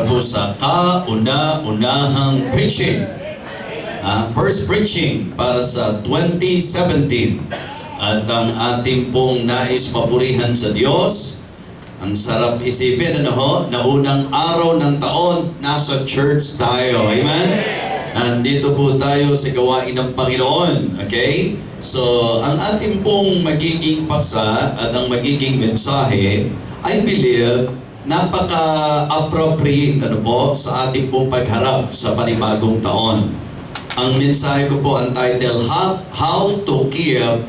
para po sa kauna-unahang preaching. First preaching para sa 2017. At ang ating pong nais papurihan sa Diyos, ang sarap isipin, na unang araw ng taon, nasa church tayo. Amen? Nandito po tayo sa gawain ng Panginoon. Okay? So, ang ating pong magiging paksa at ang magiging mensahe, I believe, napaka-appropriate sa ating pong pagharap sa panibagong taon. Ang mensahe ko po, ang title, How to Keep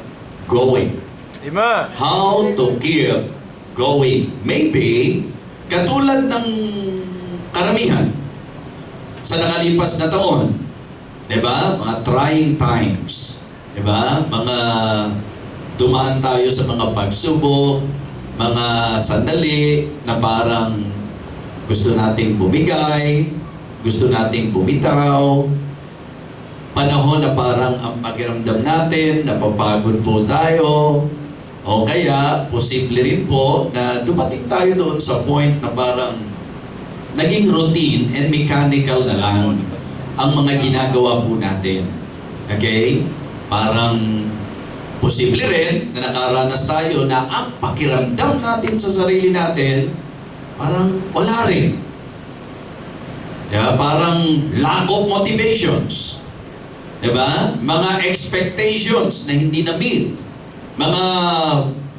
Going. Amen. How to keep going. Maybe, katulad ng karamihan sa nakalipas na taon, diba? Mga trying times, diba? Mga dumaan tayo sa mga pagsubok, mga sandali na parang gusto nating bumigay, gusto nating bumitaw, panahon na parang ang pakiramdam natin, napapagod po tayo, o kaya posible rin po na dumating tayo doon sa point na parang naging routine and mechanical na lang ang mga ginagawa po natin. Okay? Parang posible rin na nakaranas tayo na ang pakiramdam natin sa sarili natin parang wala rin. Parang lack of motivations. Diba? Mga expectations na hindi na-meet. Mga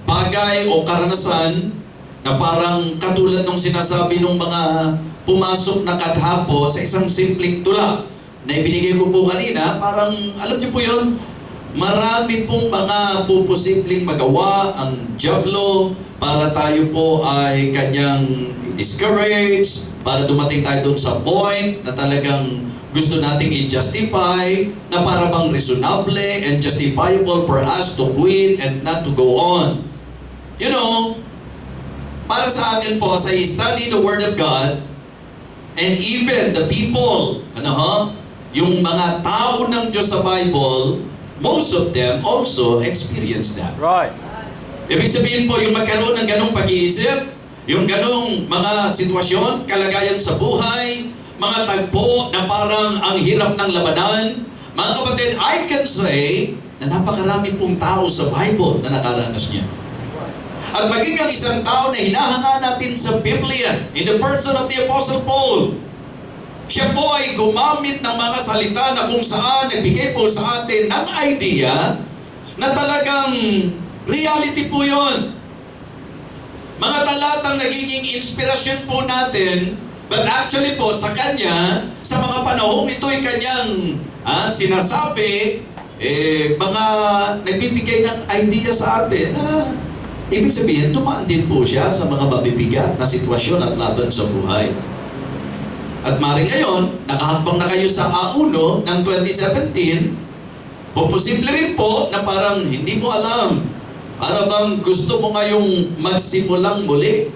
bagay o karanasan na parang katulad ng sinasabi ng mga pumasok na kadhapo sa isang simpleng tula na ibinigay ko po kanina, parang alam niyo po yun, marami pong mga puposibleng magawa ang dyablo para tayo po ay kanyang discourage, para dumating tayo doon sa point na talagang gusto nating i-justify na para bang reasonable and justifiable for us to quit and not to go on. You know, para sa akin po, as I study the Word of God, and even the people, yung mga tao ng Diyos sa Bible, most of them also experience that. Right. Ibig sabihin po, yung magkaroon ng ganong pag-iisip, yung ganong mga sitwasyon, kalagayan sa buhay, mga tagpo na parang ang hirap ng labanan, mga kapatid, I can say na napakarami pong tao sa Bible na nakaranas niya. At maging ang isang tao na hinahanga natin sa Biblia, in the person of the Apostle Paul, siya po ay gumamit ng mga salita na kung saan nagbigay po sa atin ng idea na talagang reality po yon. Mga talatang nagiging inspirasyon po natin, but actually po sa kanya, sa mga panahong ito'y kanyang sinasabi, mga nagbibigay ng idea sa atin na ibig sabihin, tumaan din po siya sa mga mabibigat na sitwasyon at laban sa buhay. At maring ngayon, nakahambang na kayo sa A1 ng 2017, posible rin po na parang hindi mo alam, para bang gusto mo ngayong magsimulang muli.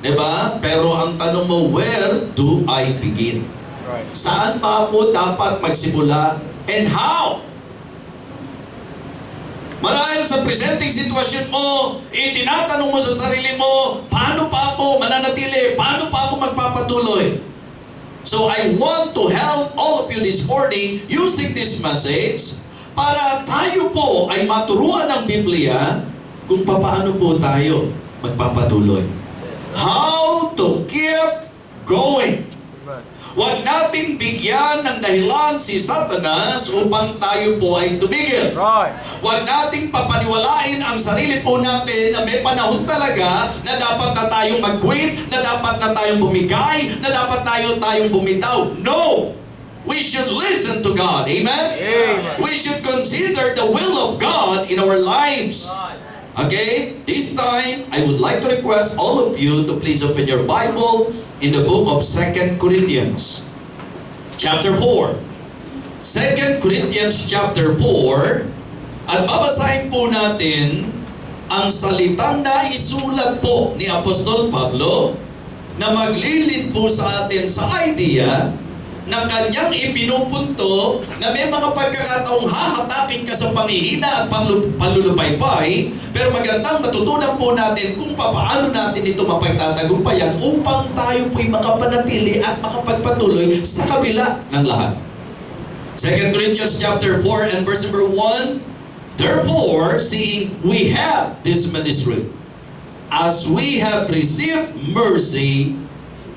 Diba? Pero ang tanong mo, where do I begin? Right. Saan pa ako dapat magsimula? And how? Marahil sa presenting sitwasyon mo, tinatanong mo sa sarili mo, paano pa ako mananatili? Paano pa ako magpapatuloy? So I want to help all of you this morning using this message para tayo po ay maturuan ng Biblia kung paano po tayo magpapatuloy. How to keep going. Huwag natin bigyan ng dahilan si Satanas upang tayo po ay tumigil. Right. Huwag nating papaniwalain ang sarili po natin na may panahon talaga na dapat na tayong mag-quit, na dapat na tayong bumigay, na dapat tayong bumitaw. No! We should listen to God. Amen? Amen. We should consider the will of God in our lives. Okay? This time, I would like to request all of you to please open your Bible in the book of 2 Corinthians, chapter 4. 2 Corinthians chapter 4, at babasahin po natin ang salitang na isulat po ni Apostol Pablo na maglilid po sa atin sa idea na kanyang ipinupunto na may mga pagkakataong hahatakin ka sa panghihina at panlulupaypay, pero magandang matutunan po natin kung paano natin ito mapagtatagumpayan upang tayo po'y makapanatili at makapagpatuloy sa kabila ng lahat. 2 Corinthians chapter 4 and verse number 1, therefore, seeing we have this ministry, as we have received mercy,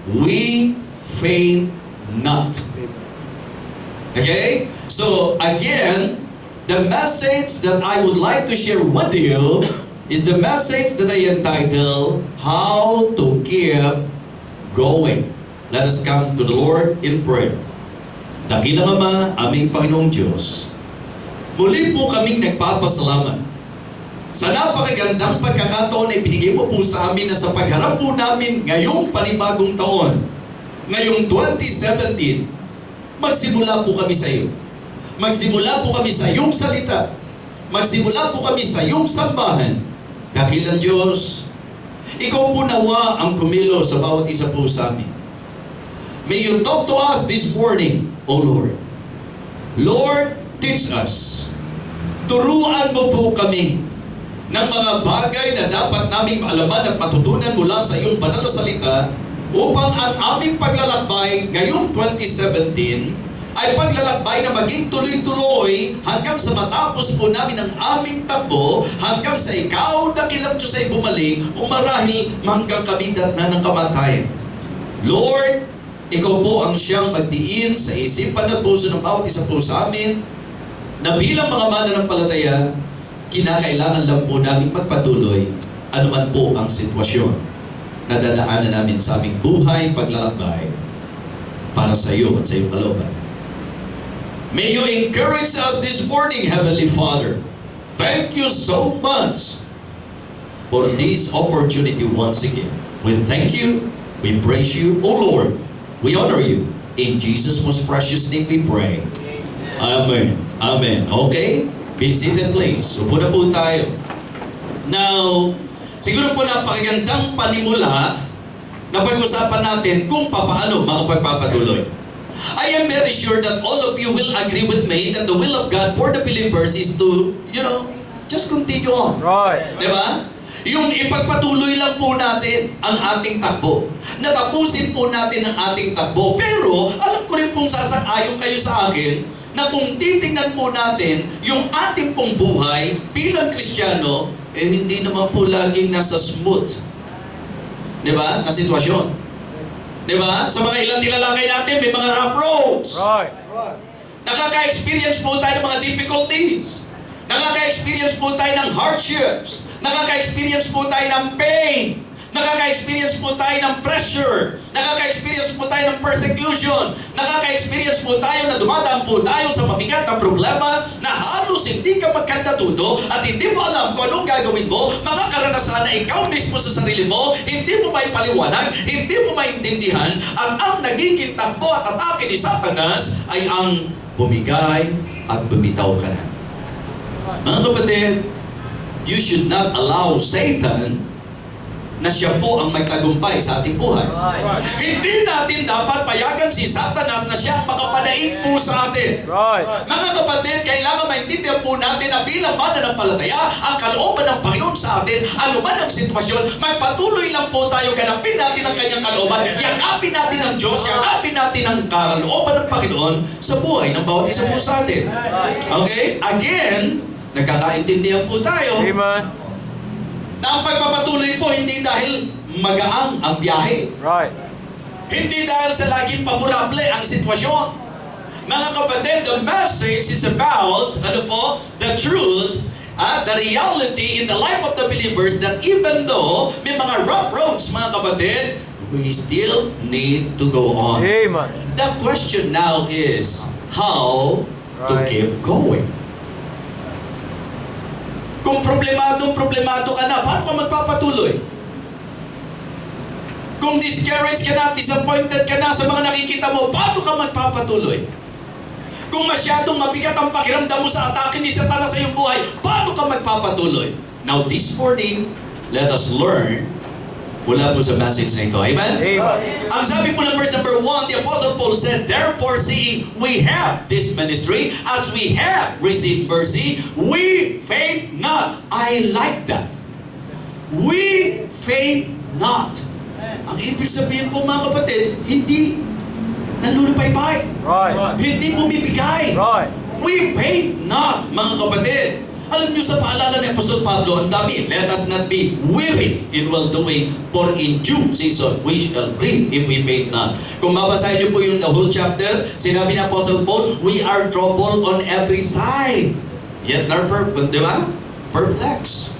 we faint not. Okay? So, again, the message that I would like to share with you is the message that I entitled, How to Keep Going. Let us come to the Lord in prayer. Dakilang Ama, aming Panginoong Diyos, muli po kaming nagpapasalamat sa napakagandang pagkakataon na ibinigay mo po sa amin na sa pagharap po namin ngayong panibagong taon, ngayong 2017, magsimula po kami sa iyo. Magsimula po kami sa iyong salita. Magsimula po kami sa iyong sambahan. Dakilang Diyos, ikaw po nawa ang kumilo sa bawat isa po sa amin. May you talk to us this morning, O Lord. Lord, teach us. Turuan mo po kami ng mga bagay na dapat naming maalaman at matutunan mula sa iyong banal na salita upang ang aming paglalakbay ngayong 2017 ay paglalakbay na maging tuloy-tuloy hanggang sa matapos po namin ang aming takbo, hanggang sa ikaw, dakilang Diyos, ay bumalik o marahil hanggang kami na ng kamatayan. Lord, ikaw po ang siyang magdiin sa isipan at puso ng bawat isa po sa amin na bilang mga mananampalataya, kinakailangan lang po namin magpatuloy anuman po ang sitwasyon na dadaanan namin sa aming buhay, paglalakbay para sa iyo at sa iyong kalooban. May you encourage us this morning, Heavenly Father. Thank you so much for this opportunity once again. We thank you, we praise you, O Lord, we honor you. In Jesus' most precious name we pray. Amen. Amen. Okay? Be seated, please. Upo na po tayo. Now, siguro po napakagandang panimula na pag-usapan natin kung paano makapagpapatuloy. I am very sure that all of you will agree with me that the will of God for the believers is to, just continue on. Right. Diba? Yung ipagpatuloy lang po natin ang ating takbo. Natapusin po natin ang ating takbo. Pero, alam ko rin pong sasang-ayon kayo sa akin na kung titingnan po natin yung ating pong buhay bilang Kristiyano, hindi naman po laging nasa smooth. Diba? Na sitwasyon. Diba? Sa mga ilang tilalakay natin, may mga rough roads. Right. Nakaka-experience po tayo ng mga difficulties. Nakaka-experience po tayo ng hardships. Nakaka-experience po tayo ng pain. Nakaka-experience po tayo ng pressure. Nakaka-experience po tayo ng persecution. Nakaka-experience po tayo na dumadaan po tayo sa mabigat na problema na halos hindi ka magkandatudo at hindi mo alam kung anong gagawin mo, mga karanasan na ikaw mismo sa sarili mo, hindi mo maipaliwanag, hindi mo maintindihan, at ang nagiging takbo at atake ni Satanas ay ang bumigay at bumitaw ka na. Mga kapatid, you should not allow Satan na siya po ang magtagumpay sa ating buhay. Right. Hindi natin dapat payagan si Satanas na siya ang makapanaig po sa atin. Right. Mga kapatid, kailangan maintindihan po natin na bilang mananampalataya, ang kalooban ng Panginoon sa atin, anuman ang sitwasyon, magpatuloy lang po tayo, ganapin natin ang kanyang kalooban, yakapin natin ang Diyos, yakapin natin ang kalooban ng Panginoon sa buhay ng bawat isa po sa atin. Okay? Again, nagkakaintindihan po tayo Amen. na ang pagpapatuloy po hindi dahil magaang ang biyahe. Right. Hindi dahil sa laging pamurable ang sitwasyon. Mga kapatid, the message is about, the truth, the reality in the life of the believers that even though may mga rough roads, mga kapatid, we still need to go on. Amen. The question now is, how to keep going? Kung problemado ka na, paano ka magpapatuloy? Kung discouraged ka na, disappointed ka na sa mga nakikita mo, paano ka magpapatuloy? Kung masyadong mabigat ang pakiramdam mo sa atake ni Satanas sa iyong buhay, paano ka magpapatuloy? Now this morning, let us learn mula po sa message na ito. Amen? Amen. Ang sabi po ng verse number 1, the Apostle Paul said, therefore seeing we have this ministry, as we have received mercy, we faint not. I like that. We faint not. Ang ibig sabihin po mga kapatid, hindi nanlulupaypay. Right. Hindi bumibigay. Right. We faint not, mga kapatid. Alam niyo sa paalala ni Apostol Pablo, ang dami, let us not be weary in well-doing, for in due season we shall reap if we faint not. Kung babasahin niyo po yung the whole chapter, sinabi ni Apostle Paul, we are troubled on every side. Yet not di ba? Perplexed.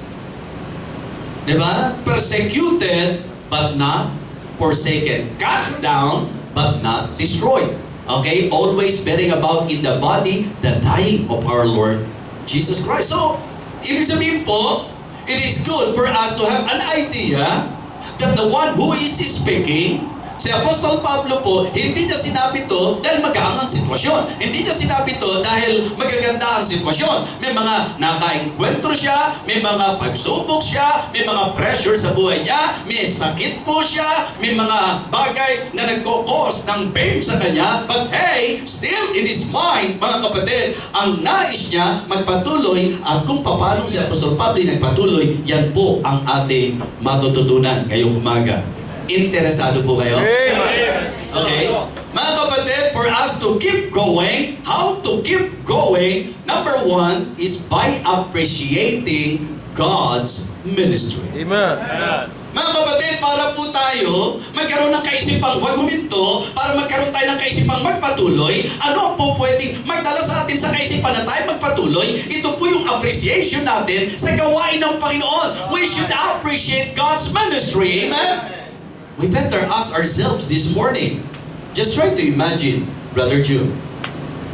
Di ba? Persecuted, but not forsaken. Cast down, but not destroyed. Okay? Always bearing about in the body the dying of our Lord Jesus Christ. So, ibig sabihin po, it is good for us to have an idea that the one who is speaking, si Apostol Pablo po, hindi niya sinabi to dahil magaang ang sitwasyon. Hindi niya sinabi to dahil magaganda ang sitwasyon. May mga nakaengkwentro siya, may mga pagsubok siya, may mga pressure sa buhay niya, may sakit po siya, may mga bagay na nagkukos ng pain sa kanya. But hey, still in his mind, mga kapatid, ang nais niya magpatuloy at kung paano si Apostol Pablo nagpatuloy, yan po ang ating matututunan ngayong umaga. Interesado po kayo? Amen. Okay? Mga kapatid, for us to keep going, how to keep going, number 1 is by appreciating God's ministry. Amen. Mga kapatid, para po tayo magkaroon ng kaisipang wag huminto, para magkaroon tayo ng kaisipang magpatuloy, ano po pwedeng magdala sa atin sa kaisipan na tayo magpatuloy? Ito po yung appreciation natin sa gawain ng Panginoon. We should appreciate God's ministry. Amen? We better ask ourselves this morning. Just try to imagine, Brother June,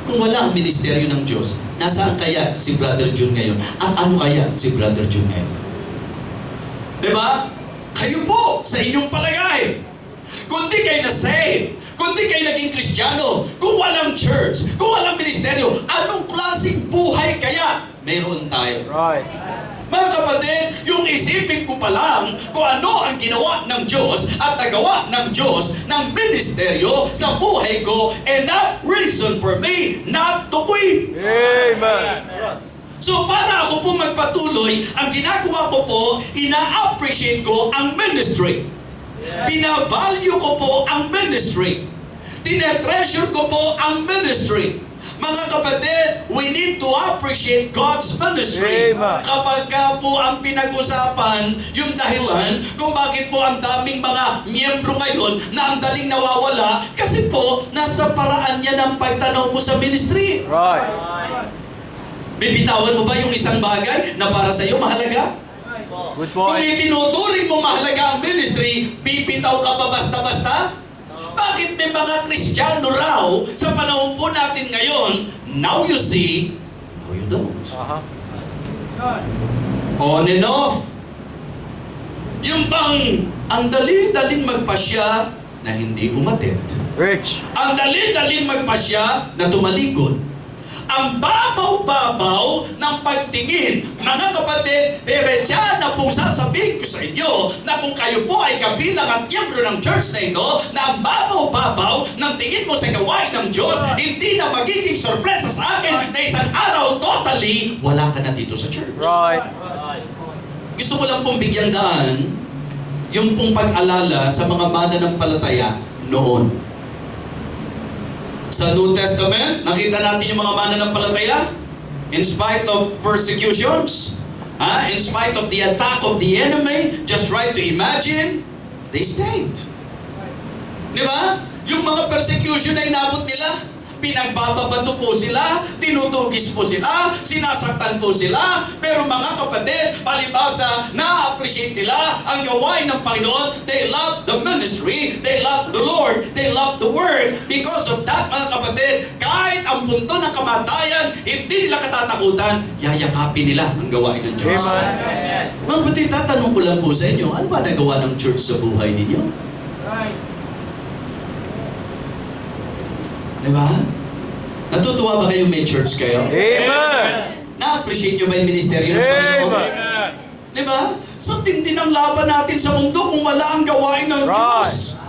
kung wala ang ministeryo ng Diyos, nasaan kaya si Brother June ngayon? At ano kaya si Brother June ngayon? Diba? Kayo po, sa inyong palagay. Kung di kayo na-save, kung di kayo naging Kristiyano, kung walang church, kung walang ministeryo, anong klaseng buhay kaya meron tayo? Right. Mga kapatid, yung isipin ko pa lang kung ano ang ginawa ng Diyos at nagawa ng Diyos ng ministeryo sa buhay ko, and that reason for me not to quit. Amen. So para ako po magpatuloy, ang ginagawa ko po, ina-appreciate ko ang ministry. Binavalue ko po ang ministry. Tinetreasure ko po ang ministry. Mga kapatid, we need to appreciate God's ministry. Amen. Kapag ka po ang pinag-usapan, yung dahilan kung bakit po ang daming mga miyembro ngayon na ang daling nawawala, kasi po, nasa paraan niya ng pagtanaw mo sa ministry. Right. Bibitawan mo ba yung isang bagay na para sa iyo mahalaga? Good Kung point. itinuturing mo mahalaga ang ministry, bibitaw ka ba basta-basta? Bakit may mga Kristiyano raw sa panahon po natin ngayon, now you see, now you don't. On and off. Yung bang, ang dali-daling magpasya na hindi umatid. Rich. Ang dali-daling magpasya na tumalikod. Ang babaw-babaw ng pagtingin. Mga kapatid, diretsa na pong sasabihin ko sa inyo na kung kayo po ay kabilang at miyembro ng church na ito, na ang babaw-babaw ng tingin mo sa gawain ng Diyos, hindi na magiging sorpresa sa akin na isang araw totally wala ka na dito sa church. Right. Gusto ko lang pong bigyang daan yung pong pag-alala sa mga mananampalataya noon. Sa New Testament, nakita natin yung mga mananampalataya in spite of persecutions, in spite of the attack of the enemy, just try to imagine, they stayed. Di ba? Yung mga persecution na inabot nila, pinagbababato po sila, tinutugis po sila, sinasaktan po sila, pero mga kapatid, palibasa, na-appreciate nila ang gawain ng Panginoon. They love the ministry, they love the Lord, they love the Word. Because of that, mga kapatid, kahit ang punto ng kamatayan, hindi nila katatakutan, yayakapin nila ang gawain ng Diyos. Amen. Mga kapatid, tatanong ko lang po sa inyo, ano ba nagawa ng church sa buhay ninyo? Diba? Natutuwa ba kayo may church kayo? Amen. Na-appreciate nyo ba yung ministeryo ng Panginoon? Amen. Diba? Sa tindi ng laban natin sa mundo kung wala ang gawain ng Right. Diyos.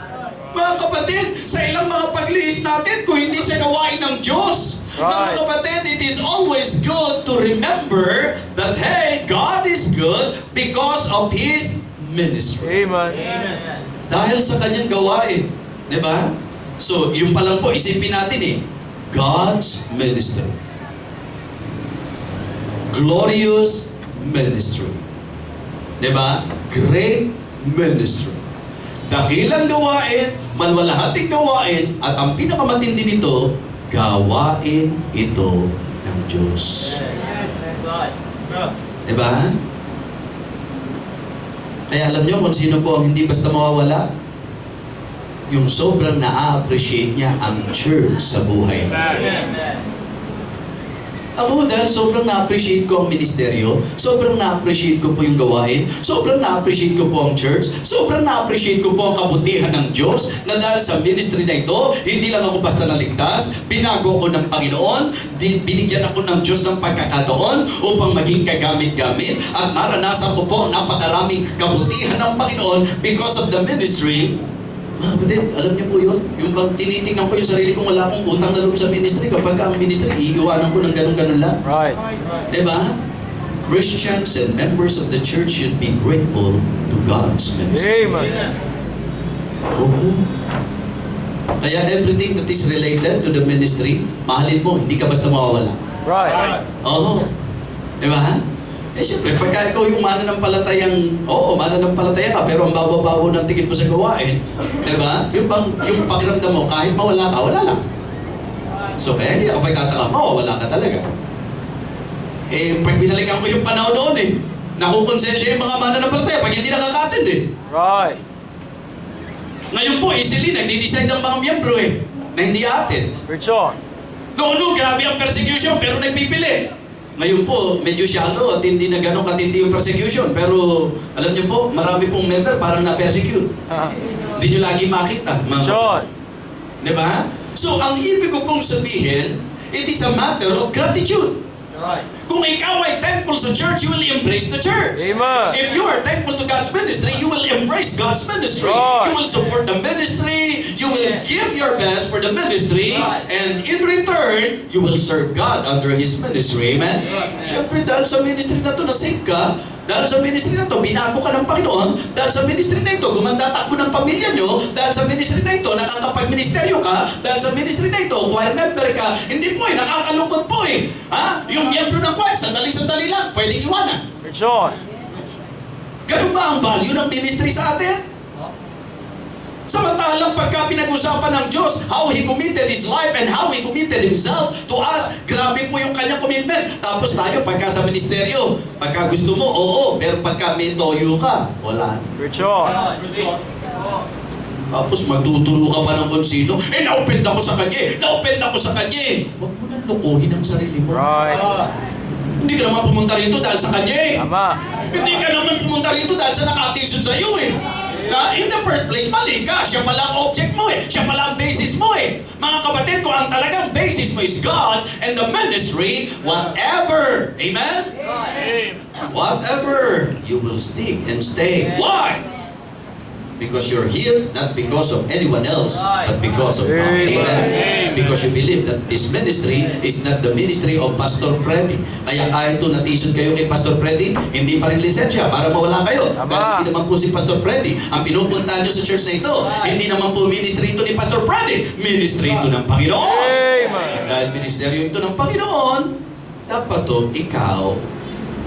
Mga kapatid, sa ilang mga paglihis natin kung hindi sa gawain ng Diyos. Mga Right. kapatid, it is always good to remember that, hey, God is good because of His ministry. Amen. Dahil sa kanyang gawain. Di ba? So, yung pa lang po, isipin natin eh. God's ministry. Glorious ministry. Di ba? Great ministry. Dakilang gawain, malwalahating gawain, at ang pinakamatindi nito, gawain ito ng Diyos. Di ba? Kaya alam nyo kung sino po ang hindi basta mawawala? Yung sobrang na-appreciate niya ang church sa buhay. Ako, dahil sobrang na-appreciate ko ang ministeryo, sobrang na-appreciate ko po yung gawain, sobrang na-appreciate ko po ang church, sobrang na-appreciate ko po ang kabutihan ng Diyos, na dahil sa ministry na ito, hindi lang ako basta naligtas, binago ko ng Panginoon, binigyan ako ng Diyos ng pagkakataon upang maging kagamit-gamit, at naranasan ko po ang napakaraming kabutihan ng Panginoon because of the ministry. Mga kapatid, alam niyo po yun? Yung bang tinitingnan ko yung sarili kong wala akong utang na loob sa ministry, kapag ang ministry, iiwanan ko ng ganun-ganun lang. Right. Diba? Christians and members of the church should be grateful to God's ministry. Amen. Oo. Kaya everything that is related to the ministry, mahalin mo, hindi ka basta mawawala. Right. Oo. Diba? Eh siyempre, pagka ikaw yung mananampalatayang, oo, mananampalataya ka, pero ang bababaw ng tingin mo sa gawain, diba? Yung pakiramdam mo, kahit mawala ka, wala lang. So kaya hindi ako pagtataka, mawawala ka talaga. Eh, pag binalikan ko yung panahon noon eh, nakukonsensya yung mga mananampalataya pag hindi nakaka-attend eh. Right. Ngayon po, easily, nagdi-decide ang mga miyembro eh, na hindi attend. Preach on. Noon, grabe ang persecution, pero nagpipili. Ngayon po, medyo shallow at hindi na ganun katindi yung persecution. Pero, alam niyo po, marami pong member parang na-persecute. Hindi niyo lagi makita. Preach on. Diba? So, ang ibig ko pong sabihin, it is a matter of gratitude. Right. Kung ikaw ay thankful sa church, you will embrace the church. Amen. If you are thankful to God's ministry, you will embrace God's ministry. Right. You will support the ministry. You will give your best for the ministry. Right. And in return, you will serve God under His ministry. Amen? Siyempre, dahil sa ministry na to, nasave ka. Dahil sa ministry na to, binago ka ng Panginoon. Dahil sa ministry na ito, gumanda takbo ng pamilya nyo. Dahil sa ministry na ito, nakakapag-ministeryo ka. Dahil sa ministry na ito, choir member ka. Hindi po eh, nakakalungkot po eh. Ha? Yung miyembro ng choir, sandali-sandali lang, pwedeng iwanan. Preach on. Ganun ba ang value ng ministry sa atin? Samantalang pagka pinag-usapan ng Diyos, how He committed His life and how He committed Himself to us, grabe po yung kanyang commitment. Tapos tayo, pagka sa ministeryo, pagka gusto mo, oo, pero pagka may toyo ka, wala. Preach on. Tapos magtuturo ka pa ng kung sino, na-offend ako sa kanya, na-offend ako sa kanya. Huwag mo nang lokohin ang sarili mo. Right. Hindi ka naman pumunta rito dahil sa kanya. Tama. Hindi ka naman pumunta rito dahil sa nakatisod sa iyo Na in the first place, mali ka. Siya pala ang object mo Siya pala ang basis mo Mga kapatid, kung ang talagang basis mo is God and the ministry, whatever, amen? Whatever, you will stick and stay. Why? Because you're here, not because of anyone else, but because of God. Amen? Because you believe that this ministry is not the ministry of Pastor Freddy. Kaya kahit ito natisod kayo kay Pastor Freddy, hindi pa rin lisensya para mawala kayo. Tama. Dahil hindi naman po si Pastor Freddy ang pinupuntahan nyo sa church na ito. Hindi naman po ministry ito ni Pastor Freddy. Ministry ito ng Panginoon. Amen. At dahil ministeryo ito ng Panginoon, dapat to ikaw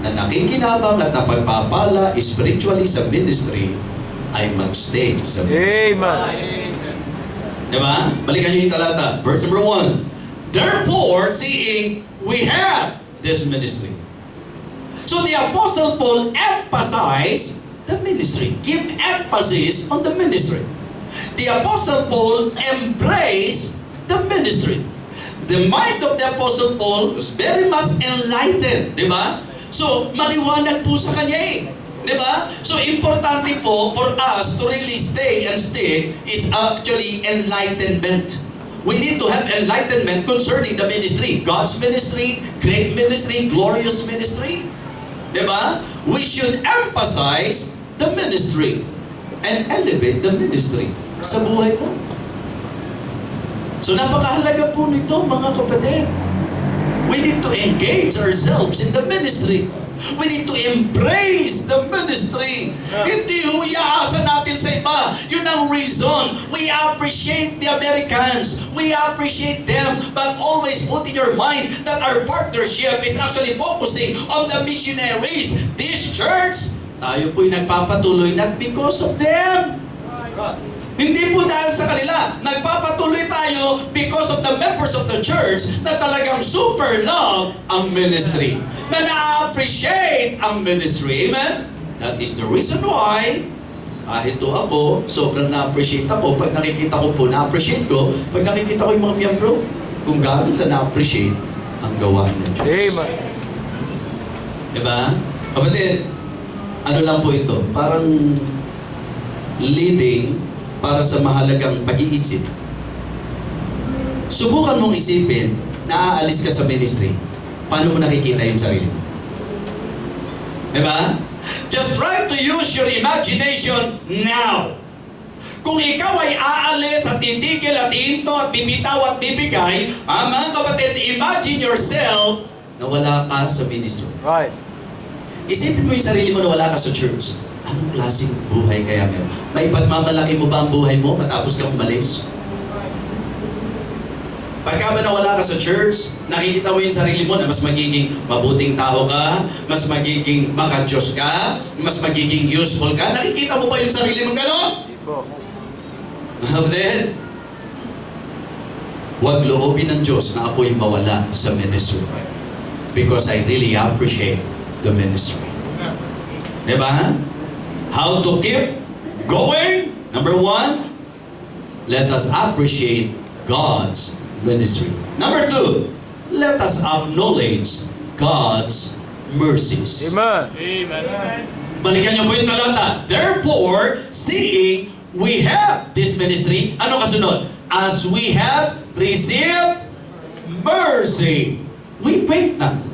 na nakikinabang at napagpapala spiritually sa ministry ay magstay sa ministry. Amen. Diba? Balikan niyo yung talata. Verse number 1. Therefore, seeing we have this ministry. So the Apostle Paul emphasized the ministry. Give emphasis on the ministry. The Apostle Paul embraced the ministry. The mind of the Apostle Paul was very much enlightened. Diba? So, maliwanag po sa kanya Diba? So, importante po for us to really stay and stick is actually enlightenment. We need to have enlightenment concerning the ministry. God's ministry, great ministry, glorious ministry. Diba? We should emphasize the ministry and elevate the ministry sa buhay mo. So napakahalaga po nito, mga kapatid. We need to engage ourselves in the ministry. We need to embrace the ministry. Hindi huyaasa natin sa iba. Yun ang reason. We appreciate the Americans. We appreciate them. But always put in your mind that our partnership is actually focusing on the missionaries. This church, tayo po'y nagpapatuloy not because of them. Hindi po dahil sa kanila. Nagpapatuloy tayo because of the members of the church na talagang super love ang ministry. Na na-appreciate ang ministry. Amen? That is the reason why kahit to ako, sobrang na-appreciate ako. Pag nakikita ko po, na-appreciate ko. Pag nakikita ko yung mga miyembro, kung gaano na na-appreciate ang gawa ng Diyos. Amen. Diba? Kapatid, ano lang po ito? Parang leading para sa mahalagang pag-iisip. Subukan mong isipin na aalis ka sa ministry. Paano mo nakikita yung sarili mo? Diba? Just try to use your imagination now. Kung ikaw ay aalis at titigil at hinto at bibitaw at bibigay, mga kapatid, imagine yourself na wala ka sa ministry. Right. Isipin mo yung sarili mo na wala ka sa church. Anong klaseng buhay kaya meron? May pagmamalaki mo ba ang buhay mo matapos kang umalis? Pagka ba nawala ka sa church, nakikita mo yung sarili mo na mas magiging mabuting tao ka, mas magiging maka-Diyos ka, mas magiging useful ka. Nakikita mo ba yung sarili mong gano'n? Then, huwag loobin ng Diyos na ako'y mawala sa ministry. Because I really appreciate the ministry. Diba? How to keep going? Number one, let us appreciate God's ministry. Number two, let us acknowledge God's mercies. Amen. Amen. Balikan niyo po yung talata. Therefore, seeing we have this ministry, ano kasunod? As we have received mercy, we faint not.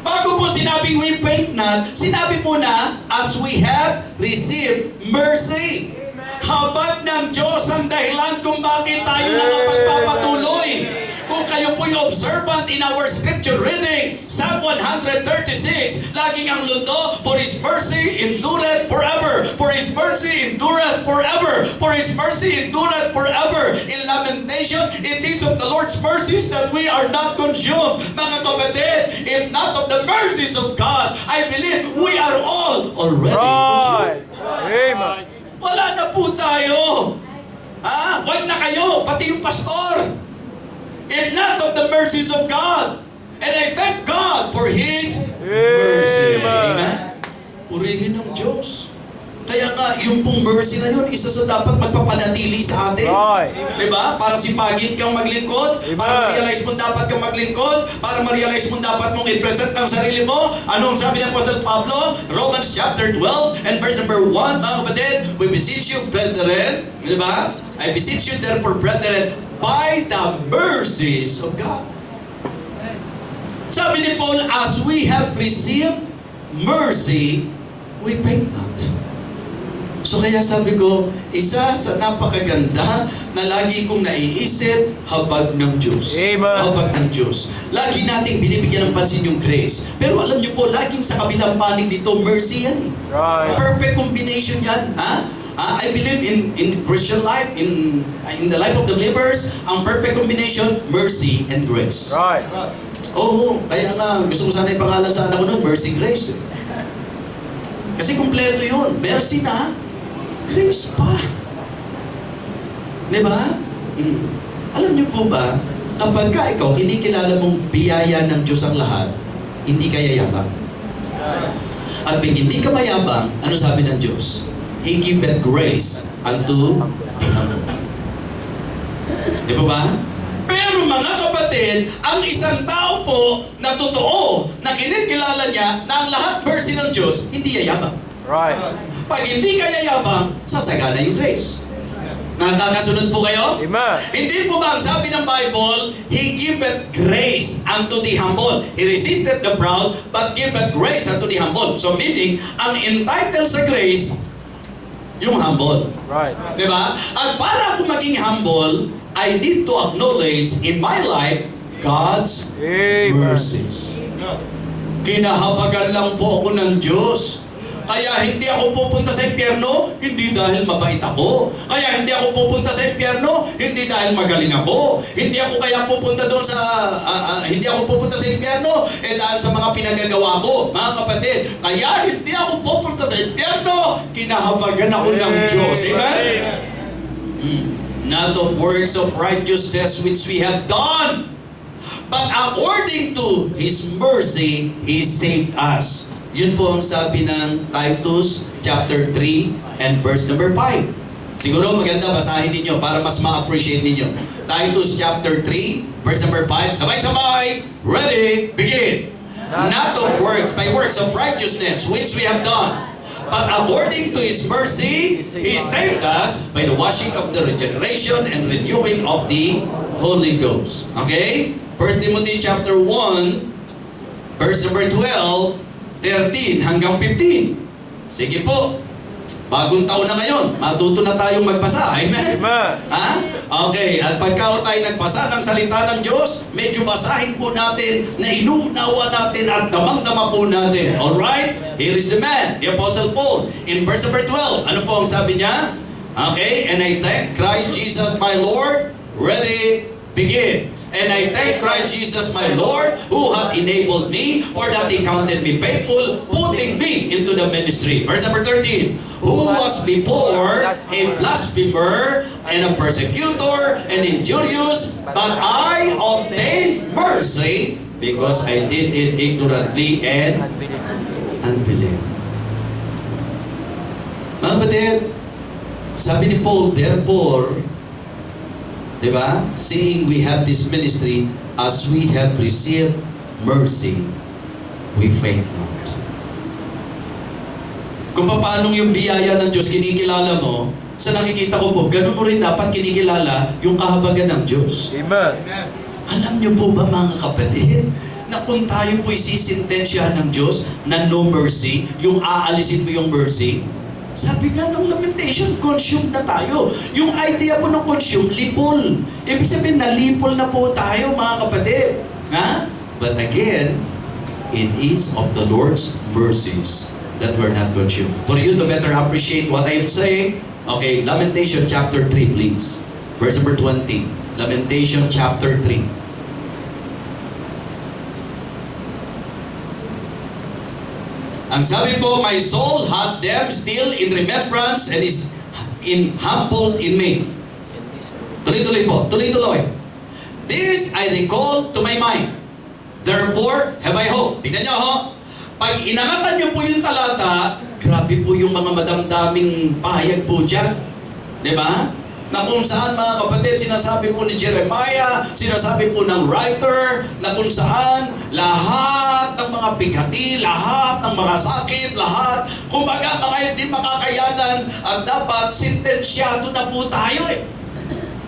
Bago po sinabing we faint not, sinabi po na, as we have received mercy. Habag ng Diyos ang dahilan kung bakit tayo nakapagpapatuloy. Kung kayo po'y observant in our scripture reading, Psalm 136, laging ang lundo, for His mercy endureth forever. For His mercy endureth forever. For His mercy endureth forever. In lamentation, it is of the Lord's mercies that we are not consumed. Mga kapatid, if not of the mercies of God, I believe we are all already Right. consumed. Amen. Wala na po tayo. Wag na kayo, pati yung pastor. If not of the mercies of God. And I thank God for His mercy. Amen? Purihin ng Diyos. Kaya nga, yung pong mercy na yun, isa sa dapat magpapanatili sa atin. Right. Diba? Para sipagin kang maglingkod, para ma-realize mo dapat kang maglingkod, para ma-realize mo dapat mong i-present ang sarili mo. Anong sabi ng Apostle Pablo? Romans chapter 12 and verse number 1, mga kapatid, we beseech you, brethren, diba? I beseech you, therefore, brethren, by the mercies of God. Sabi ni Paul, as we have received mercy, we faint not. So kaya sabi ko, isa sa napakaganda na lagi kong naiisip, habag ng Diyos. Amen. Habag ng Diyos. Lagi nating binibigyan ng pansin yung grace. Pero alam niyo po, laging sa kabilang panig dito, mercy yan. Right. Perfect combination yan. I believe in Christian life, in the life of the believers, ang perfect combination, mercy and grace. Right. Oo, kaya nga, gusto ko sana yung pangalan sa anak ko nun, Mercy Grace. Kasi kumpleto yun. Mercy na, grace pa. Diba? Alam niyo po ba, kapag ka ikaw, kinikilala mong biyaya ng Diyos ang lahat, hindi ka yayabang. At pag hindi ka mayabang, ano sabi ng Diyos? He giveth grace unto the humble. Di ba ba? Pero mga kapatid, ang isang tao po na totoo, na kinikilala niya na ang lahat mercy ng Diyos, hindi yayabang. Right. Pag hindi ka yayabang, sasagana yung grace. Nakakasunod po kayo? Amen. Hindi po ba ang sabi ng Bible, He giveth grace unto the humble. He resisted the proud, but giveth grace unto the humble. So meaning, ang entitled sa grace, yung humble. Right. Diba? At para ako maging humble, I need to acknowledge in my life, God's Amen. mercies. Kinahabagan lang po ako ng Diyos. Kaya hindi ako pupunta sa impyerno, hindi dahil mabait ako. Kaya hindi ako pupunta sa impyerno, hindi dahil magaling ako. Hindi ako kaya pupunta doon sa hindi ako pupunta sa impyerno dahil sa mga pinagagawa ko, mga kapatid. Kaya hindi ako pupunta sa impyerno, kinahabagan ako ng Diyos. Amen? Not of works of righteousness which we have done, but according to His mercy, He saved us. Yun po ang sabi ng Titus chapter 3 and verse number 5. Siguro maganda basahin ninyo para mas ma-appreciate ninyo. Titus chapter 3, verse number 5. Sabay-sabay, ready, begin. Not of works, by works of righteousness, which we have done, but according to His mercy, He saved us by the washing of the regeneration and renewing of the Holy Ghost. Okay? 1 Timothy chapter 1, verse number 12, 13 hanggang 15. Sige po. Bagong taon na ngayon. Matuto na tayong magbasa. Amen? Amen. Ha? Okay. At pagka tayo nagbasa ng salita ng Diyos, medyo basahin po natin na inuunawa natin at damang-dama po natin. Alright? Here is the man, the Apostle Paul. In verse number 12, ano po ang sabi niya? Okay. And I thank Christ Jesus my Lord. Ready? Begin. And I thank Christ Jesus my Lord, who hath enabled me, or that He counted me faithful, putting me into the ministry. Verse number 13. Who was before a blasphemer, and a persecutor, and injurious, but I obtained mercy, because I did it ignorantly and unbelief. Mga kapatid, sabi ni Paul, therefore, diba? Seeing we have this ministry, as we have received mercy, we faint not. Kung paano yung biyaya ng Diyos kinikilala mo, sa nakikita ko po, ganun mo rin dapat kinikilala yung kahabagan ng Diyos. Amen. Alam niyo po ba mga kapatid, na kung tayo po isisintensya ng Diyos na no mercy, yung aalisin mo yung mercy, sabi nga ng Lamentation, consumed na tayo. Yung idea po ng consume, lipol. Ibig sabihin, nalipol na po tayo, mga kapatid. Ha? But again, it is of the Lord's mercies that we're not consumed. For you to better appreciate what I am saying, okay, Lamentation chapter 3, please. Verse number 20. Lamentation chapter 3. Ang sabi po, my soul hath them still in remembrance and is in humble in me. Tuloy-tuloy po, tuloy-tuloy. This I recall to my mind. Therefore, have I hope. Tignan niyo ho. Pag inangatan niyo po yung talata, grabe po yung mga madamdaming pahayag po dyan. Diba? Na kung saan mga kapatid, sinasabi po ni Jeremiah, sinasabi po ng writer, na kung saan lahat ng mga bighati, lahat ng mga sakit, lahat, kumbaga mga hindi makakayanan, at dapat sentensyado na po tayo eh.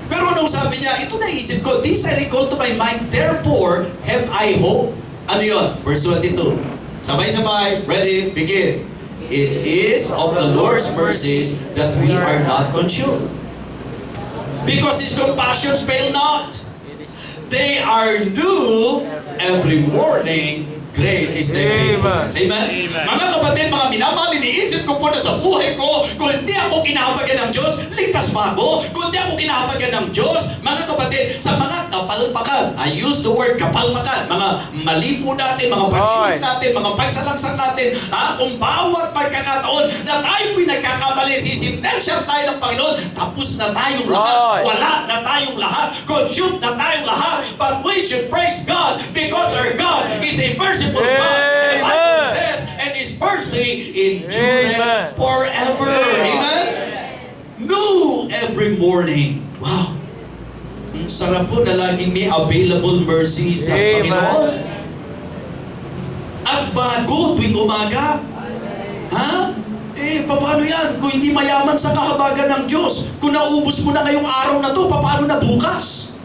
Pero nung sabi niya, ito naisip ko, this I recall to my mind, therefore have I hope. Ano yun? Verse 22. Sabay-sabay, ready, begin. It is of the Lord's mercies that we are not consumed. Because His compassions fail not. They are new every morning. Great is Thy faithfulness. Amen? Mga kapatid, mga minamahal, iniisip ko po na sa buhay ko, kung hindi ako kinahabagan ng Diyos, ligtas ba ako? Kung hindi ako kinahabagan ng Diyos, mga kapatid, sa mga kapalpakan, I use the word kapalpakan, mga mali po natin, mga pag-iwas natin, mga pagsalangsang natin, kung bawat pagkakataon na tayo po'y nagkakamali, sisintensya tayo ng Panginoon, tapos na tayong lahat, wala na tayong lahat, consumed na tayong lahat, but we should praise God because our God is a merciful God. And the Bible says, and His mercy endureth forever. Amen? New every morning. Wow. Ang sarap po na laging may available mercy sa Panginoon. At bago tuwing umaga. Ha? Paano yan? Kung hindi mayaman sa kahabagan ng Diyos, kung naubos mo na ngayong araw na to, paano na bukas?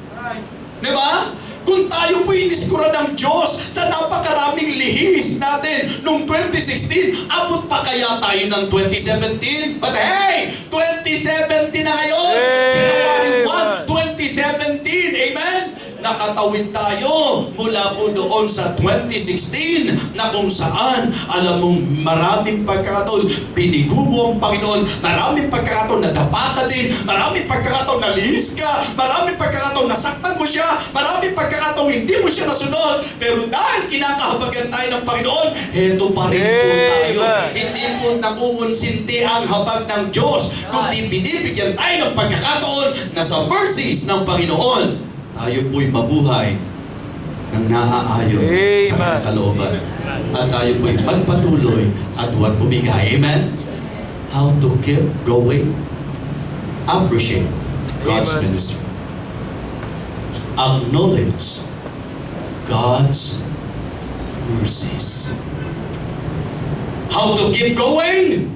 Di ba? Kung tayo po iniskura ng Diyos sa napakaraming lihis natin noong 2016, abot pa kaya tayo ng 2017? But hey, 2017 na ngayon! January 1, 2017, amen? Nakatawid tayo mula po doon sa 2016 na kung saan, alam mong maraming pagkakataon, binigo mo ang Panginoon, maraming pagkakataon nadapa ka din, maraming pagkakataon nalihis ka, maraming pagkakataon nasaktan mo siya, maraming pagkakataon hindi mo siya nasunod, pero dahil kinakahabagan tayo ng Panginoon, heto pa rin po tayo. Hindi po nakukonsinti ang habag ng Diyos, kundi binibigyan tayo ng pagkakataon na sa mercies ng Panginoon, tayo po'y mabuhay ng naaayon sa kanyang kalooban. At tayo po'y magpatuloy at huwag pumigay. Amen? How to keep going? Appreciate God's ministry. Acknowledge God's mercies. How to keep going?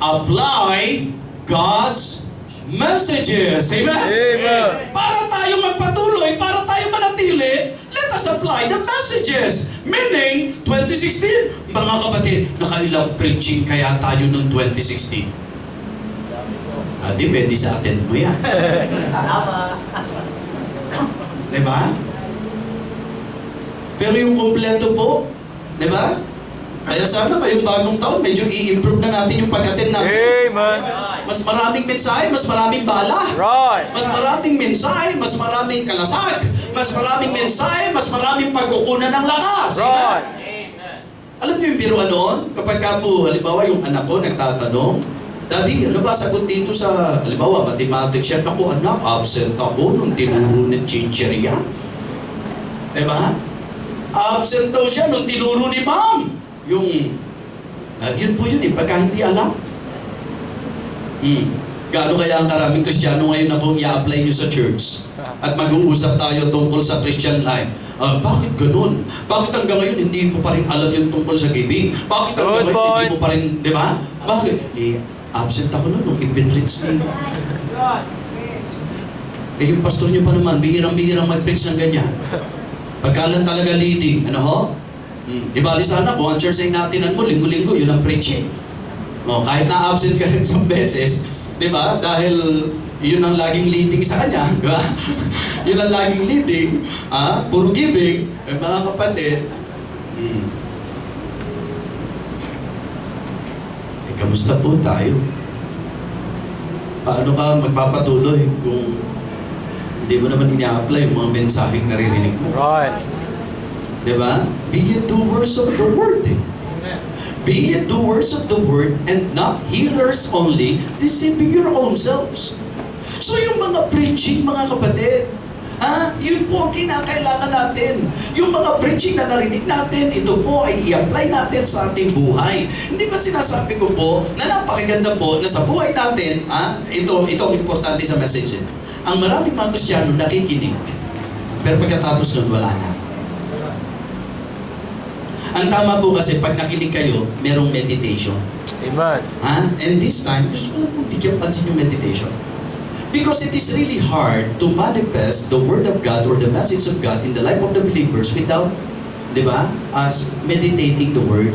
Apply God's messages. Amen? Amen. Para tayo magpatuloy, para tayo manatili, let us apply the messages. Meaning, 2016, mga kapatid, nakailang preaching kaya tayo noong 2016? Depende sa atin mo yan. Diba? Pero yung kompleto po, diba? Kaya sana ngayong bagong taon, medyo i-improve na natin yung pag-attend natin. Amen. Mas maraming mensahe, mas maraming bala. Right. Mas maraming mensahe, mas maraming kalasag. Mas maraming mensahe, mas maraming pagkukunan ng lakas. Right. Alam niyo yung biruan noon? Kapag ka po, halimbawa yung anak ko nagtatanong, Daddy, ano ba sagot dito sa, halimbawa, mathematics yan? Ako, anak, absent ako nung tinuro ng teacher yan. Diba? Absent daw siya nung tinuro ni ma'am. Yun po yun pagka hindi alam. Gaano kaya ang karaming Kristiyano ngayon na kung i-apply nyo sa church at mag-uusap tayo tungkol sa Christian life. Bakit ganun? Bakit hanggang ngayon hindi mo pa rin alam yung tungkol sa giving? Bakit hanggang ngayon hindi mo pa rin, di ba? Bakit? Absent ako nun nung ipinrits ni. Yung pastor nyo pa naman, bihirang-bihirang mag-preach ng ganyan. Pagkalan talaga leading, ano ho? Di ba, sana kung ang church ay natinan mo, linggo-linggo, yun ang preaching. Kahit na-absent ka rin isang beses, di ba? Dahil yun ang laging leading sa kanya, di ba? Yun ang laging leading, puro giving, mga kapatid. Kamusta po tayo? Paano ka magpapatuloy kung hindi mo naman i-apply yung mga mensaheng naririnig mo? Right. Diba? Be ye doers of the word. Be ye doers of the word and not hearers only, deceiving your own selves. So yung mga preaching, mga kapatid, yun po ang kinakailangan natin. Yung mga preaching na narinig natin, ito po ay i-apply natin sa ating buhay. Hindi ba sinasabi ko po na napakaganda po na sa buhay natin, ito ang importante sa message. Ang maraming mga Kristiyano nakikinig, pero pagkatapos nun, wala na. Ang tama po kasi pag nakinig kayo, merong meditation. Amen. And this time, gusto ko lang kung bigyan pansin yung meditation. Because it is really hard to manifest the Word of God or the message of God in the life of the believers without, di ba, us meditating the Word.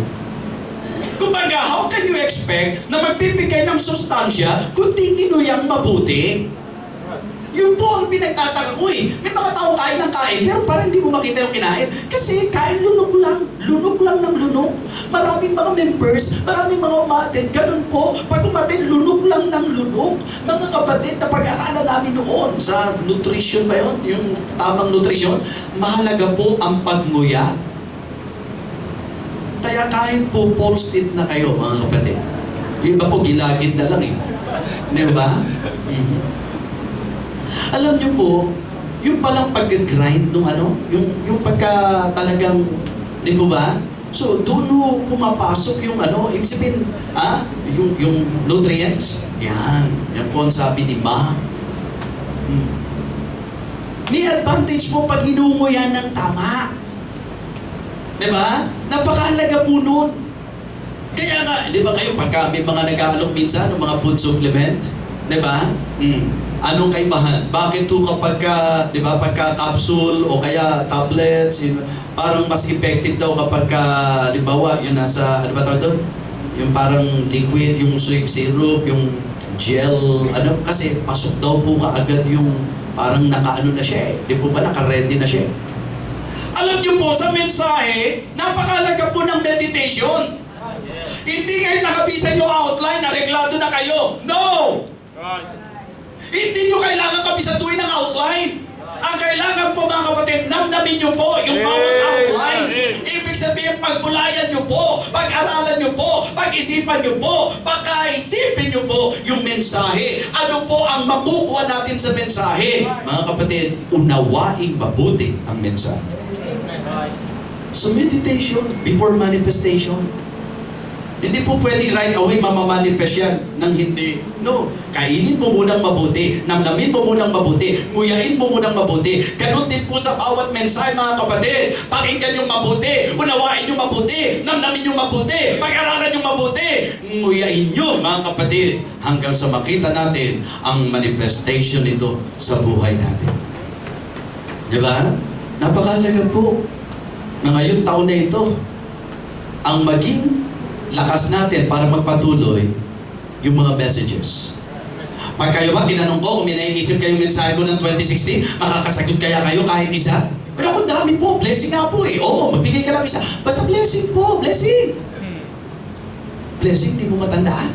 Kumbaga, how can you expect na magbibigay ng sustansya kung di ginuyang mabuti? Yun po ang pinagtataka ko May mga tao kain ng kain, pero parang hindi mo makita yung kinain. Kasi kain lunok lang ng lunok. Maraming mga members, maraming mga umaten, ganun po. Pag umaten, lunok lang ng lunok. Mga kapatid, na pag-aralan namin noon sa nutrition ba yun? Yung tamang nutrition, mahalaga po ang pagmuya. Kaya kahit po post-it na kayo, mga kapatid. Yung iba po, gilagid na lang Di ba? Alam niyo po, yung palang pag-grind nung yung pagka talagang, di po ba? So, doon pumapasok yung ibig sabihin, yung nutrients. Yan po ang sabi ni Ma. May advantage po pag hinungo yan ng tama. Di ba? Napakahalaga po nun. Kaya nga, di ba kayo, pagka may mga nag-aalok minsan ng mga food supplement, di ba? Anong kaibahan? Bakit to kapag, di ba, pagka capsule o kaya tablets, parang mas effective daw kapag, limbawa, yung nasa, ano ba tawag doon? Yung parang liquid, yung sweet syrup, yung gel, ano, kasi pasok daw po kaagad yung parang nakaano na siya eh. Di po ba naka-ready na siya? Alam niyo po sa mensahe, napakalaga po ng meditation. Hindi kayo nakabisan yung outline, nareglado na kayo. No! Hindi nyo kailangan kabisaduhin ng outline. Ang kailangan po mga kapatid, namnamin nyo po yung bawat outline. Ibig sabihin, pagbulayan nyo po, pag-aralan nyo po, pag-isipan nyo po, pagkaisipin nyo po yung mensahe. Ano po ang makukuha natin sa mensahe? Mga kapatid, unawaing mabuti ang mensahe. So meditation before manifestation. Hindi po pwede right away mamamanifest yan ng hindi. No. Kainin mo munang mabuti. Namnamin mo munang mabuti. Nguyain mo munang mabuti. Ganon din po sa bawat mensahe mga kapatid. Pakinggan yung mabuti. Unawain yung mabuti. Namnamin yung mabuti. Pag-aralan yung mabuti. Nguyain nyo mga kapatid. Hanggang sa makita natin ang manifestation nito sa buhay natin. Diba? Napakalaga po na ngayon taon na ito ang maging lakas natin para magpatuloy yung mga messages. Pag kayo ba, tinanong ko kung may naiisip kayong mensahe ko ng 2016, makakasagot kaya kayo kahit isa? Pero kung dami po, blessing nga po eh. Oo, magbigay ka lang isa. Basta blessing po, blessing. Blessing, di mo matandaan.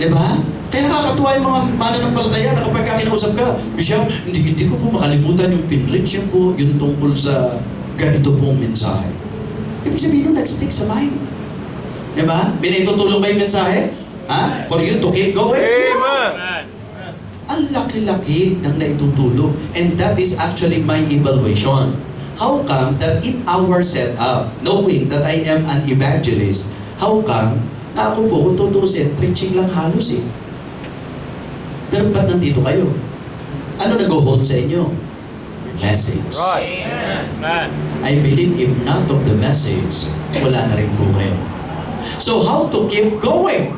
Diba? Kaya nakakatuwa yung mga mananampalataya na kapag kinausap ka, Bishop, hindi ko po makalimutan yung pinreach niya po, yung tungkol sa ganito pong mensahe. Ibig sabihin nun, nag-stick sa mind. Diba? Binitutulong ba yung mensahe? Ha? For you to keep going? Amen. Ang laki-laki ng naitutulong. And that is actually my evaluation. How come that in our setup, knowing that I am an evangelist, how come na ako po, kung tutusin, preaching lang halos eh. Pero ba't nandito kayo? Ano nag-hold sa inyo? Message. Right. Amen. I believe if not of the message, wala na rin po kayo. So how to keep going?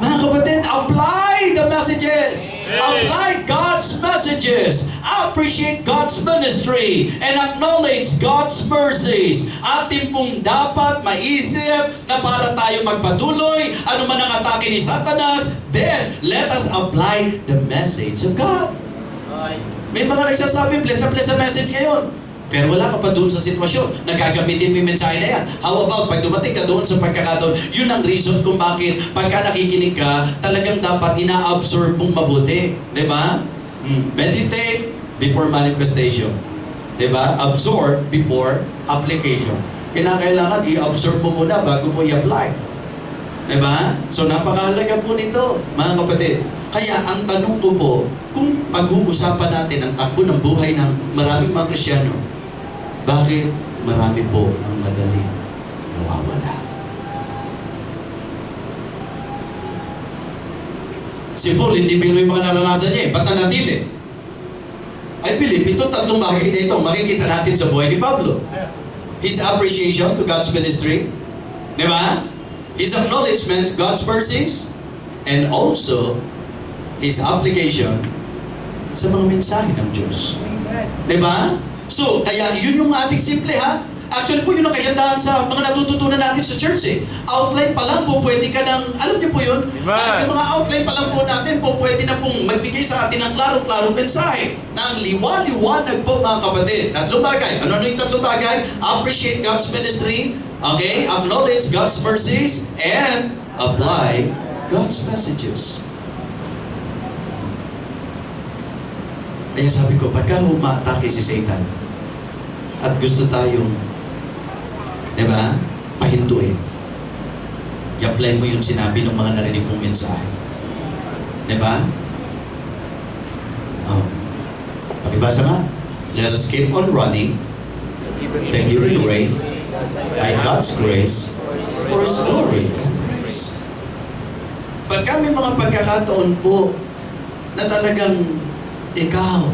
Mga kapatid, apply the messages. Apply God's messages. Appreciate God's ministry and acknowledge God's mercies. Atin pong dapat maisip na para tayo magpatuloy, ano man ang atake ni Satanas, then let us apply the message of God. May mga nagsasabi, bless na message ngayon. Pero wala ka pa doon sa sitwasyon. Nagagamitin mo yung mensahe na yan. How about, pag dumating ka doon sa pagkakataon, yun ang reason kung bakit pagka nakikinig ka, talagang dapat ina-absorb mong mabuti. Diba? Meditate before manifestation. Diba? Absorb before application. Kinakailangan i-absorb mo muna bago mo i-apply. Diba? So napakahalaga po nito, mga kapatid. Kaya ang tanong ko po, kung pag-uusapan natin ang takbo ng buhay ng maraming mga Kristyano, bakit marami po ang madali nawawala? Si Paul, hindi biro yung mga naranasan niya eh. Ba't nanatili? I believe ito tatlong bagay na ito makikita natin sa buhay ni Pablo. His appreciation to God's ministry, di ba? His acknowledgement to God's mercies, and also his application sa mga mensahe ng Diyos. Diba? So, kaya yun yung ating simple ha. Actually po yun ang kagandahan sa mga natututunan natin sa church eh. Outline pa lang po, pwede ka ng, alam niyo po yun? Yung mga outline pa lang po natin po, pwede na pong magbigay sa atin ng klarong-klarong mensahe. Na ang liwanag po mga kapatid. Tatlong bagay. Ano yung tatlong bagay? Appreciate God's ministry, okay? Acknowledge God's mercies, and apply God's messages. Kaya sabi ko, pagka umaatake si Satan at gusto tayong, di ba, pahintuin, i-apply mo yung sinabi ng mga narinig mong mensahe. Di ba? Oh. Pakibasa nga. Let us keep on running the given race by God's grace for His glory and praise. Pagka may mga pagkakataon po na talagang ikaw,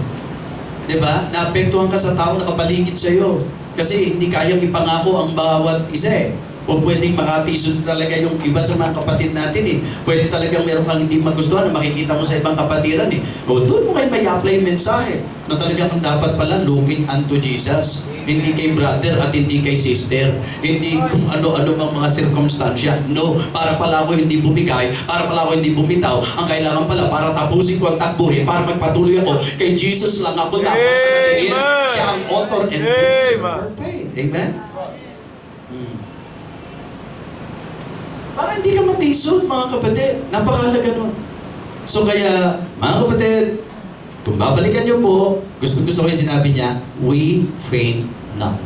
di ba? Naapektuhan ka sa tao na kapaligid sa iyo kasi hindi kayang ipangako ang bawat isa eh. O pwedeng makatisod talaga yung iba sa mga kapatid natin eh. Pwede talagang meron kang hindi magustuhan na makikita mo sa ibang kapatiran eh. O doon mo kayo may apply yung mensahe na talagang ang dapat pala looking unto Jesus. Hindi kay brother at hindi kay sister. Hindi kung ano-ano mga circumstansya. No, para pala ako hindi bumigay, para pala ako hindi bumitaw. Ang kailangan pala para tapusin ko ang takbuhin, para magpatuloy ako, kay Jesus lang ako dapat nakatingin. Amen. Siya ang author and finisher of Amen. our faith. Amen? Para hindi ka matisod, mga kapatid. Napakahalaga nun. So kaya, mga kapatid, kung babalikan niyo po, gusto ko yung sinabi niya, we faint not.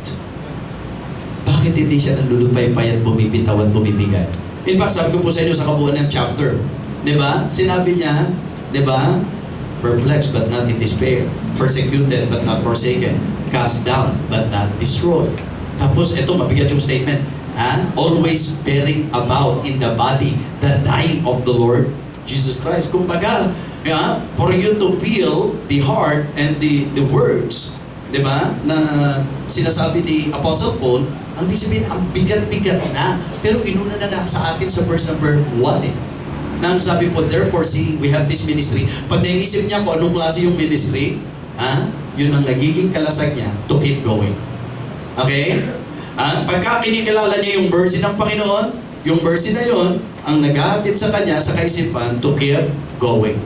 Bakit hindi siya nalulupay-pay at bumibitaw at bumibigay? In fact, sabi ko po sa inyo sa kabuuan ng chapter, di ba? Sinabi niya, di ba? Perplexed but not in despair. Persecuted but not forsaken. Cast down but not destroyed. Tapos, ito, mabigat yung statement. Always bearing about in the body the dying of the Lord Jesus Christ. Kumbaga, for you to feel the heart and the words, di ba, na sinasabi ni Apostle Paul, ang sabihin, ang bigat-bigat na, pero inuna na sa atin sa verse number 1 eh. Nang sabi po, therefore seeing we have this ministry, pag naisip niya kung anong klase yung ministry, yun ang nagiging kalasag niya to keep going. Okay? Pagka kinikilala niya yung mercy ng Panginoon, yung mercy na yon ang naghahatid sa kanya sa kaisipan to keep going.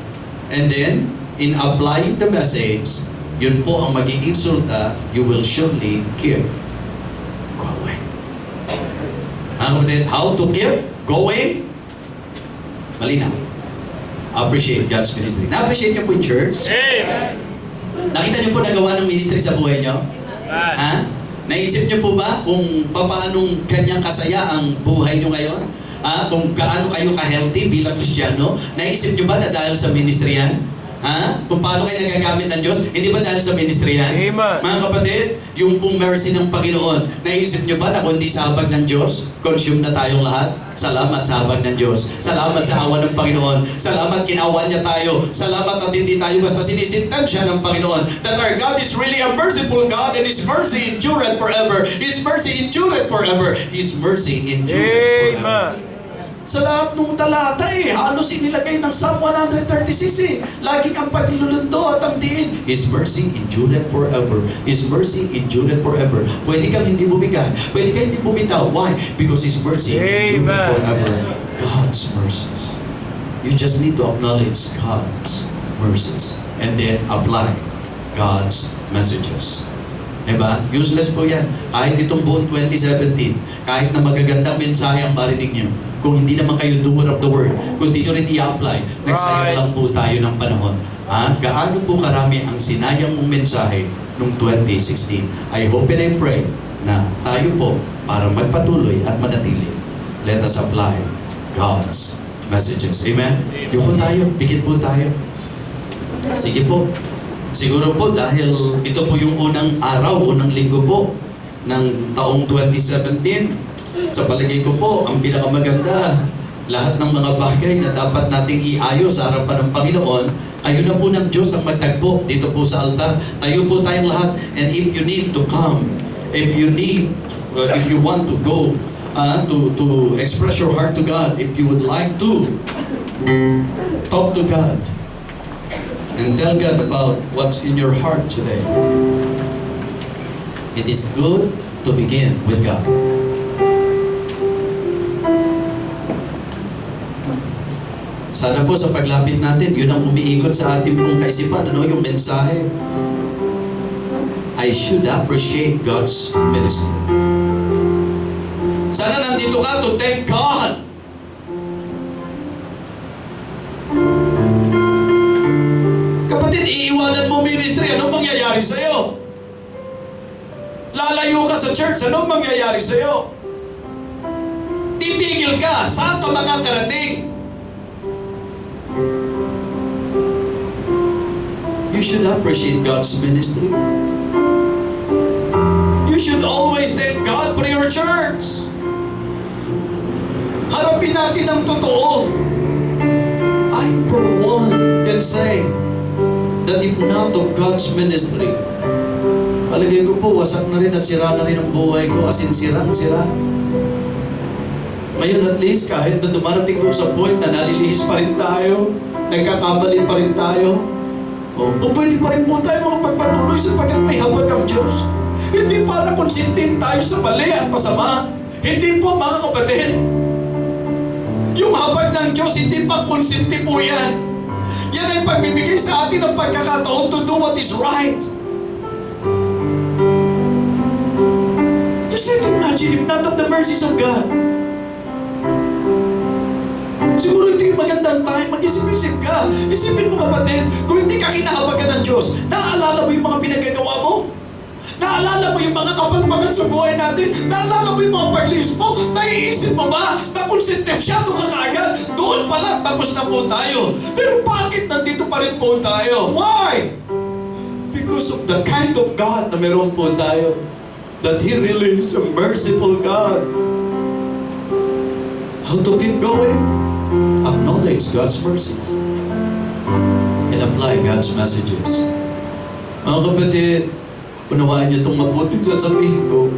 And then, in applying the message, yun po ang magiging resulta, you will surely keep going. How to keep going? Malinaw. Appreciate God's ministry. Na-appreciate niyo po yung church? Amen. Nakita niyo po nagawa ng ministry sa buhay niyo? Amen. Naisip niyo po ba kung paanong kanyang kasaya ang buhay niyo ngayon? Kung gaano kayo ka-healthy bilang Kristiyano? Naisip niyo ba na dahil sa ministry yan? Kung paano kayo nagagamit ng Diyos? Hindi ba dahil sa ministry yan? Amen. Mga kapatid, yung pong mercy ng Panginoon, naisip niyo ba na kung hindi sa habag ng Diyos, consume na tayong lahat? Salamat sa habag ng Diyos. Salamat sa awa ng Panginoon. Salamat kinawa niya tayo. Salamat at hindi tayo basta sinisintan siya ng Panginoon. That our God is really a merciful God and His mercy endureth forever. His mercy endureth forever. His mercy endureth forever. Amen. Sa lahat ng talata halos inilagay ng Psalm 136 Laging ang paglulundo at ang diin. His mercy endureth forever. His mercy endureth forever. Pwede kang hindi bumigay. Pwede kang hindi bumitaw. Why? Because His mercy endureth Amen. forever. God's mercies. You just need to acknowledge God's mercies and then apply God's messages. Diba? Useless po yan. Kahit itong buong 2017, kahit na magagandang mensahe ang marinig nyo, kung hindi naman kayo doer of the word, kung hindi nyo rin i-apply, nagsayang Right. lang po tayo ng panahon. Gaano po karami ang sinayang mong mensahe noong 2016? I hope and I pray na tayo po para magpatuloy at manatili. Let us apply God's messages. Amen? Yung po tayo, pikit po tayo. Sige po. Siguro po dahil ito po yung unang araw, unang linggo po ng taong 2017. Sa palagay ko po, ang pinakamaganda, lahat ng mga bagay na dapat nating iayos sa harapan ng Panginoon, kayo na po ng Diyos ang magtagpo dito po sa altar. Tayo po tayong lahat. And if you need to come, if you want to go to express your heart to God, if you would like to talk to God, and tell God about what's in your heart today. It is good to begin with God. Sana po sa paglapit natin, yun ang umiikot sa ating pong kaisipan, yung mensahe. I should appreciate God's ministry. Sana nandito ka to thank God. Kapatid, iiwanan mo ministry, anong mangyayari sa'yo? Lalayo ka sa church, anong mangyayari sa'yo? Titigil ka, saan ka makakarating? You should appreciate God's ministry. You should always thank God for your church. Harapin natin ang totoo. I, for one, can say that if not of God's ministry, palagay ko po, wasak na rin at sira na rin ang buhay ko, as in sirang-sira. Ngayon at least, kahit na dumarating doon sa point na nalilihis pa rin tayo, nagkakamali pa rin tayo, pwede pa rin po tayo magpagpatuloy sapagkat may hawag ang Diyos. Hindi para konsintin tayo sa mali at masama. Hindi po, mga kapatid. Yung hawag ng Diyos, hindi pa konsinti po yan. Yan ay pagbibigay sa atin ng pagkakataon to do what is right. Just try to imagine if not of the mercies of God. Siguro ito yung magandang time, mag-isip-isip ka. Isipin mo kapatid, kung hindi ka kinahawagan ng Diyos, naaalala mo yung mga pinagagawa mo? Naalala mo yung mga kapalpagan sa buhay natin? Naalala mo yung mga paglihis mo? Naiisip mo ba na kung sentensyado ka kaagad, doon pa lang tapos na po tayo? Pero bakit nandito pa rin po tayo? Why? Because of the kind of God na meron po tayo. That He really is a merciful God. How to keep going? Acknowledge God's mercies and apply God's messages. Mga kapatid, unawaan niyo itong mabuting sasabihin ko.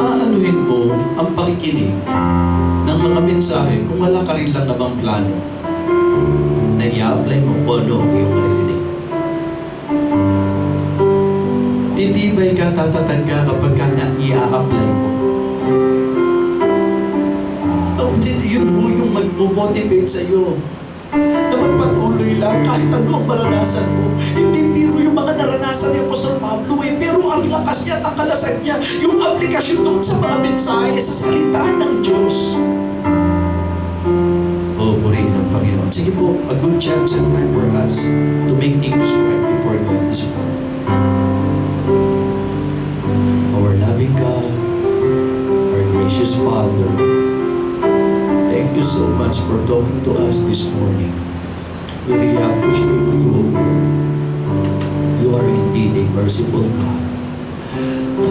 Aanuhin mo ang pakikinig ng mga mensahe kung wala ka rin lang namang plano na i-apply mo kung ano ang iyong maririnig. Titibay ka, tatatag ka kapag ka na i-apply mo. Yun mo yung mag-motivate sa'yo na magpatuloy lang kahit ano ang maranasan mo. Hindi biro yung mga naranasan ni Apostol Pablo pero ang lakas niya at ang kalasan niya, yung aplikasyon doon sa mga mensahe, sa salita ng Diyos. Purihin ang Panginoon. Sige po, a good chance and time for us to make things right before God this morning. Our loving God, our gracious Father, thank you so much for talking to us this morning. We really appreciate you, Lord. You are indeed a merciful God.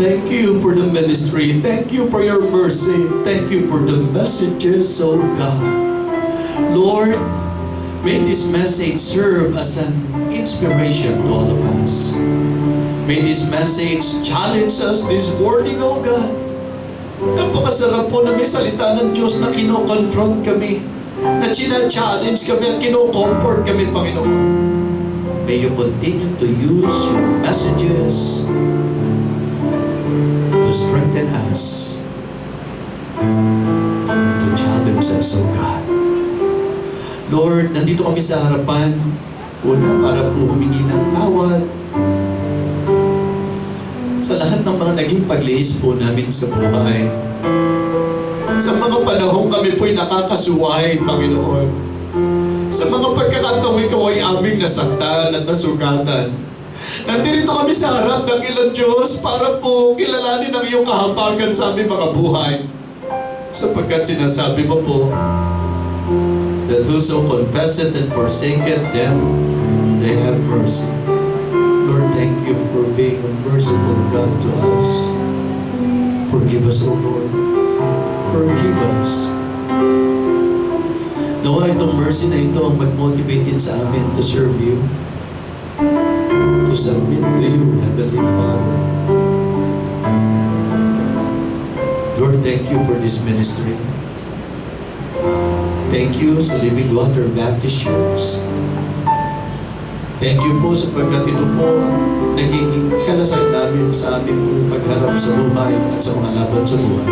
Thank you for the ministry. Thank you for your mercy. Thank you for the messages, oh God. Lord, may this message serve as an inspiration to all of us. May this message challenge us this morning, oh God. Napakasarap po na may salita ng Diyos na kino-confront kami, na china-challenge kami at kino-comfort kami, Panginoon. May you continue to use your messages to strengthen us and to challenge us, oh God. Lord, nandito kami sa harapan, una para po humingi ng tawad sa lahat ng mga naging paglihis po namin sa buhay. Sa mga panahong kami po'y nakakasuway, Panginoon. Sa mga pagkakataong ikaw ay aming nasaktan at nasugatan. Nandito kami sa harap ng ilang Diyos para po kilalanin ang iyong kahabagan sa aming mga buhay. Sapagkat sinasabi mo po, that whoso confesseth and forsaketh them, they have mercy. Lord, thank you for being a merciful God to us. Forgive us, O Lord. Forgive us. Nawa itong mercy na ito ang mag-motivate din sa amin to serve you, to submit to you, Heavenly Father. Lord, thank you for this ministry. Thank you sa Living Water Baptist Church. Thank you po sapagkat ito po nagiging kalasag namin sa aming pong pagharap sa buhay at sa mga laban sa buhay.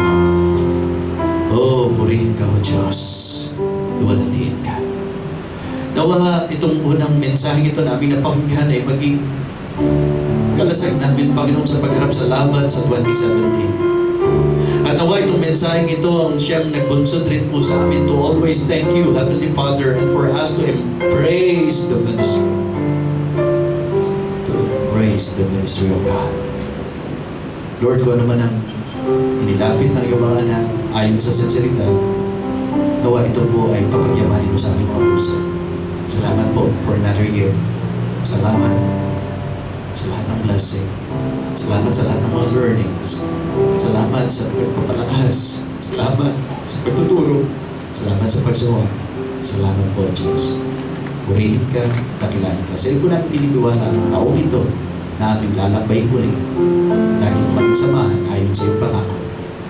Purihin ka, O Diyos. Luwalhatian ka. Nawa itong unang mensaheng ito namin napakinggan ay maging kalasag namin, Panginoon, sa pagharap sa laban sa 2017. At nawa itong mensaheng ito ang siyang nagbunsod rin po sa amin to always thank you, Heavenly Father, and for us to embrace the ministry. Praise the ministry of God. Lord, kung ano man ang inilapit ng iyong mga anak ayon sa sinseridad, nawa ito po ay papagyamanin mo sa aming mga puso. Salamat po for another year. Salamat sa lahat ng blessing. Salamat sa lahat ng mga learnings. Salamat sa pagpapalakas. Salamat sa pagtuturo. Salamat sa pagsuwa. Salamat po, Diyos. Purihin ka, dakilain ka. Sa iyo po namin tinitiwala ang taong ito na aming lalakbay muli. Lagi mo kaming samahan ayon sa iyong pangako.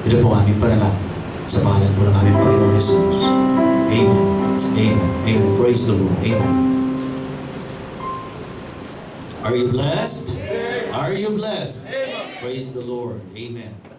Ito po aming panalangin. Sa pangalan po ng aming Panginoong Jesus. Amen. Amen. Amen. Praise the Lord. Amen. Are you blessed? Are you blessed? Praise the Lord. Amen.